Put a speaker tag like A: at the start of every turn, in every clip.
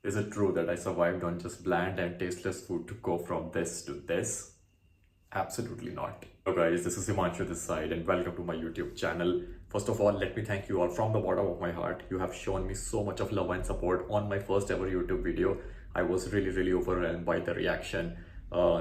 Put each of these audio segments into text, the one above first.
A: Is it true that I survived on just bland and tasteless food to go from this to this? Absolutely not. So guys, this is Himanshu this side and welcome to my YouTube channel. First of all, let me thank you all from the bottom of my heart. You have shown me so much of love and support on my first ever YouTube video. I was really overwhelmed by the reaction.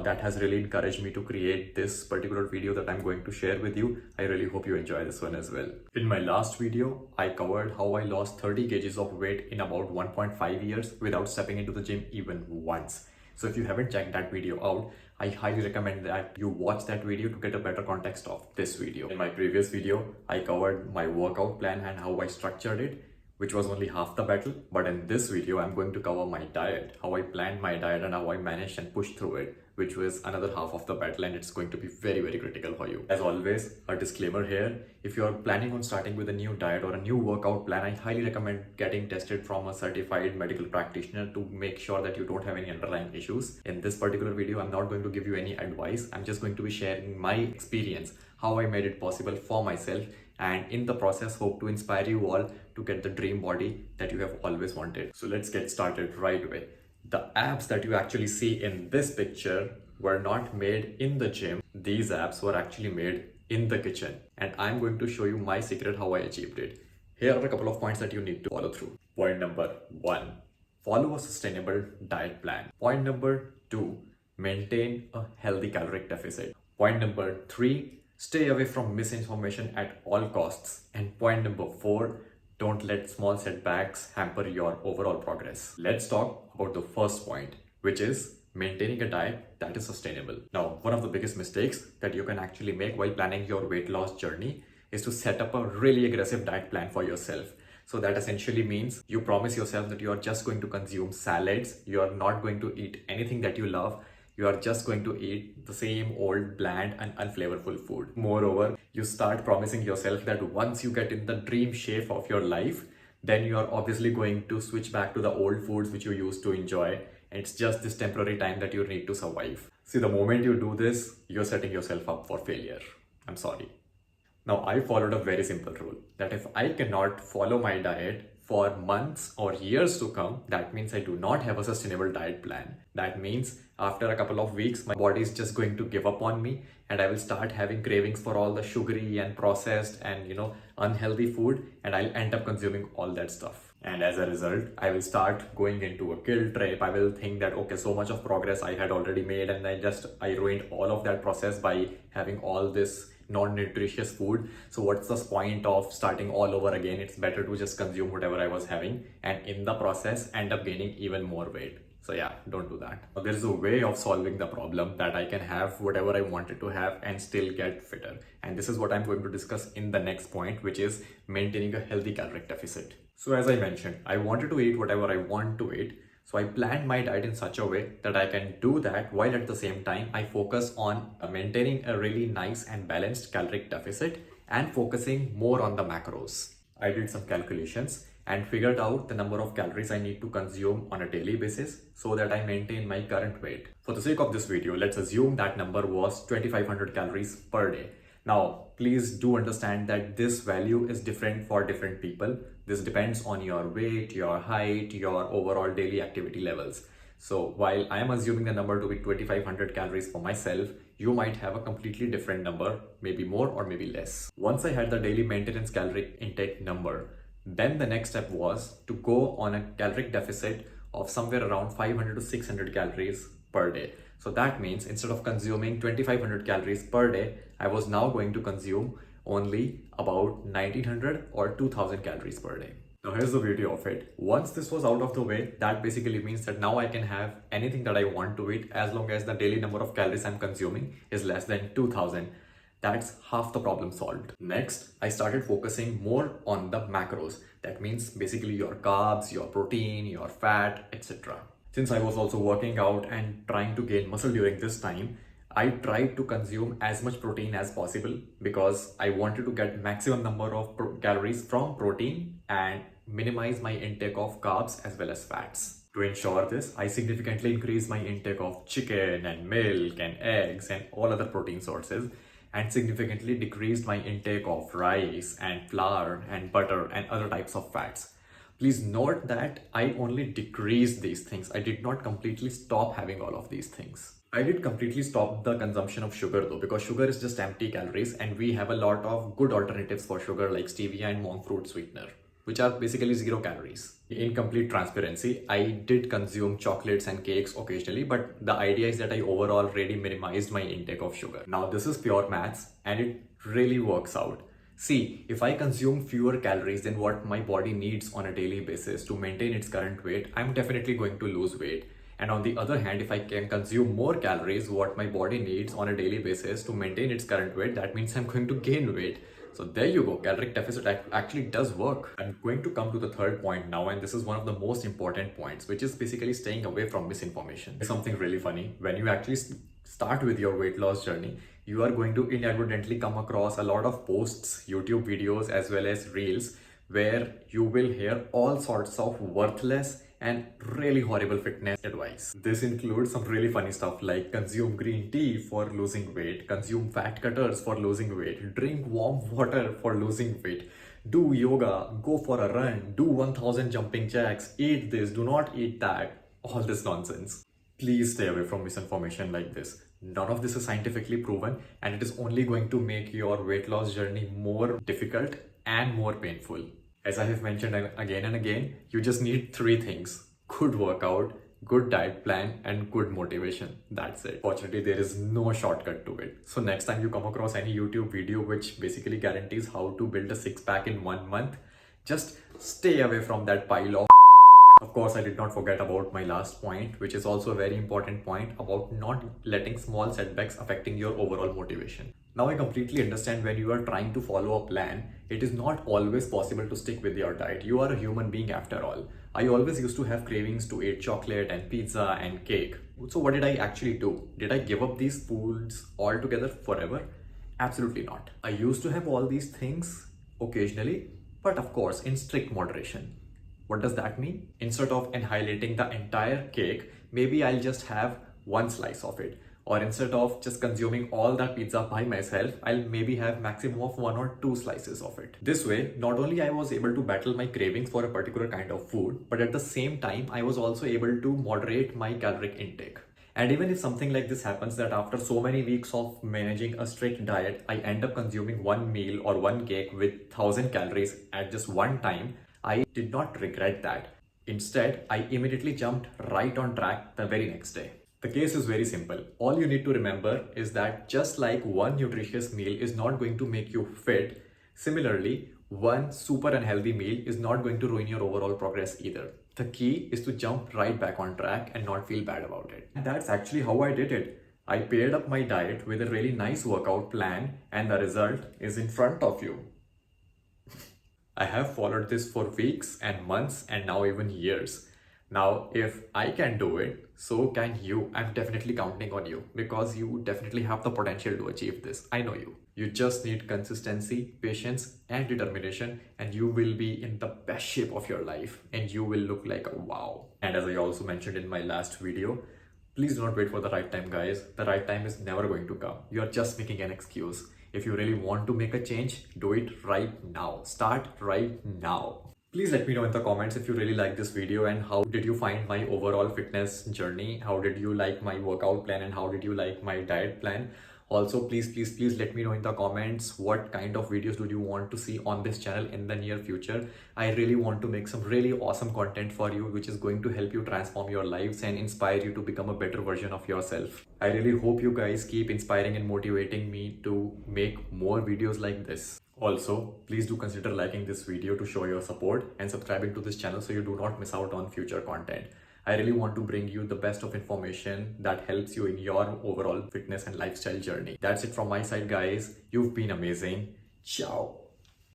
A: That has really encouraged me to create this particular video that I'm going to share with you. I really hope you enjoy this one as well. In my last video, I covered how I lost 30 kgs of weight in about 1.5 years without stepping into the gym even once. So if you haven't checked that video out, I highly recommend that you watch that video to get a better context of this video. In my previous video, I covered my workout plan and how I structured it, which was only half the battle. But in this video, I'm going to cover my diet, how I planned my diet and how I managed and pushed through it, which was another half of the battle, and it's going to be very critical for you. As always, a disclaimer here, if you're planning on starting with a new diet or a new workout plan, I highly recommend getting tested from a certified medical practitioner to make sure that you don't have any underlying issues. In this particular video, I'm not going to give you any advice. I'm just going to be sharing my experience, how I made it possible for myself, and in the process hope to inspire you all to get the dream body that you have always wanted. So let's get started right away. The abs that you actually see in this picture were not made in the gym. These abs were actually made in the kitchen, and I'm going to show you my secret how I achieved it. Here are a couple of points that you need to follow through. Point number 1, follow a sustainable diet plan. Point number 2, maintain a healthy caloric deficit. Point number 3, stay away from misinformation at all costs. And point number 4, don't let small setbacks hamper your overall progress. Let's talk about the first point, which is maintaining a diet that is sustainable. Now, one of the biggest mistakes that you can actually make while planning your weight loss journey is to set up a really aggressive diet plan for yourself. So that essentially means you promise yourself that you are just going to consume salads, you are not going to eat anything that you love, you are just going to eat the same old bland and unflavorful food. Moreover, you start promising yourself that once you get in the dream shape of your life, then you are obviously going to switch back to the old foods which you used to enjoy. And it's just this temporary time that you need to survive. See, the moment you do this, you're setting yourself up for failure. I'm sorry. Now, I followed a very simple rule that if I cannot follow my diet for months or years to come, that means I do not have a sustainable diet plan. That means after a couple of weeks, my body is just going to give up on me and I will start having cravings for all the sugary and processed and unhealthy food, and I'll end up consuming all that stuff. And as a result, I will start going into a guilt trip. I will think that, okay, so much of progress I had already made and I ruined all of that process by having all this non-nutritious food. So what's the point of starting all over again? It's better to just consume whatever I was having and in the process end up gaining even more weight. So yeah, don't do that. There's a way of solving the problem that I can have whatever I wanted to have and still get fitter. And this is what I'm going to discuss in the next point, which is maintaining a healthy caloric deficit. So as I mentioned, I wanted to eat whatever I want to eat. So I planned my diet in such a way that I can do that while at the same time I focus on maintaining a really nice and balanced caloric deficit and focusing more on the macros. I did some calculations and figured out the number of calories I need to consume on a daily basis so that I maintain my current weight. For the sake of this video, let's assume that number was 2500 calories per day. Now, please do understand that this value is different for different people. This depends on your weight, your height, your overall daily activity levels. So while I am assuming the number to be 2500 calories for myself, you might have a completely different number, maybe more or maybe less. Once I had the daily maintenance caloric intake number, then the next step was to go on a caloric deficit of somewhere around 500 to 600 calories per day. So that means instead of consuming 2500 calories per day, I was now going to consume only about 1900 or 2000 calories per day. Now here's the beauty of it. Once this was out of the way, that basically means that now I can have anything that I want to eat as long as the daily number of calories I'm consuming is less than 2000. That's half the problem solved. Next, I started focusing more on the macros. That means basically your carbs, your protein, your fat, etc. Since I was also working out and trying to gain muscle during this time, I tried to consume as much protein as possible because I wanted to get maximum number of calories from protein and minimize my intake of carbs as well as fats. To ensure this, I significantly increased my intake of chicken and milk and eggs and all other protein sources, and significantly decreased my intake of rice and flour and butter and other types of fats. Please note that I only decreased these things. I did not completely stop having all of these things. I did completely stop the consumption of sugar though, because sugar is just empty calories and we have a lot of good alternatives for sugar like stevia and monk fruit sweetener, which are basically 0 calories. In complete transparency, I did consume chocolates and cakes occasionally, but the idea is that I overall really minimized my intake of sugar. Now this is pure maths and it really works out. See, if I consume fewer calories than what my body needs on a daily basis to maintain its current weight, I'm definitely going to lose weight. And on the other hand, if I can consume more calories, what my body needs on a daily basis to maintain its current weight, that means I'm going to gain weight. So there you go, caloric deficit actually does work. I'm going to come to the third point now, and this is one of the most important points, which is basically staying away from misinformation. It's something really funny. When you actually start with your weight loss journey, you are going to inadvertently come across a lot of posts, YouTube videos, as well as reels, where you will hear all sorts of worthless and really horrible fitness advice. This includes some really funny stuff like consume green tea for losing weight, consume fat cutters for losing weight, drink warm water for losing weight, do yoga, go for a run, do 1000 jumping jacks, eat this, do not eat that, all this nonsense. Please stay away from misinformation like this. None of this is scientifically proven and it is only going to make your weight loss journey more difficult and more painful. As I have mentioned again and again, you just need 3 things: good workout, good diet plan, and good motivation. That's it. Fortunately, there is no shortcut to it. So next time you come across any YouTube video which basically guarantees how to build a six-pack in 1 month, just stay away from that pile of. Of course, I did not forget about my last point, which is also a very important point about not letting small setbacks affecting your overall motivation. Now, I completely understand when you are trying to follow a plan, it is not always possible to stick with your diet. You are a human being after all. I always used to have cravings to eat chocolate and pizza and cake. So what did I actually do? Did I give up these foods altogether forever? Absolutely not. I used to have all these things occasionally, but of course in strict moderation. What does that mean? Instead of annihilating the entire cake, maybe I'll just have one slice of it. Or instead of just consuming all that pizza by myself, I'll maybe have maximum of 1 or 2 slices of it. This way, not only I was able to battle my cravings for a particular kind of food, but at the same time, I was also able to moderate my caloric intake. And even if something like this happens, that after so many weeks of managing a strict diet, I end up consuming one meal or one cake with 1000 calories at just one time, I did not regret that. Instead, I immediately jumped right on track the very next day. The case is very simple. All you need to remember is that just like one nutritious meal is not going to make you fit, similarly, one super unhealthy meal is not going to ruin your overall progress either. The key is to jump right back on track and not feel bad about it. And that's actually how I did it. I paired up my diet with a really nice workout plan, and the result is in front of you. I have followed this for weeks and months and now even years. Now, if I can do it, so can you. I'm definitely counting on you because you definitely have the potential to achieve this. I know you. You just need consistency, patience, and determination, and you will be in the best shape of your life and you will look like a wow. And as I also mentioned in my last video, please do not wait for the right time, guys. The right time is never going to come. You are just making an excuse. If you really want to make a change, do it right now. Start right now. Please let me know in the comments if you really like this video and how did you find my overall fitness journey? How did you like my workout plan and how did you like my diet plan? Also, please let me know in the comments what kind of videos do you want to see on this channel in the near future. I really want to make some really awesome content for you, which is going to help you transform your lives and inspire you to become a better version of yourself. I really hope you guys keep inspiring and motivating me to make more videos like this. Also, please do consider liking this video to show your support and subscribing to this channel so you do not miss out on future content. I really want to bring you the best of information that helps you in your overall fitness and lifestyle journey. That's it from my side, guys. You've been amazing. Ciao.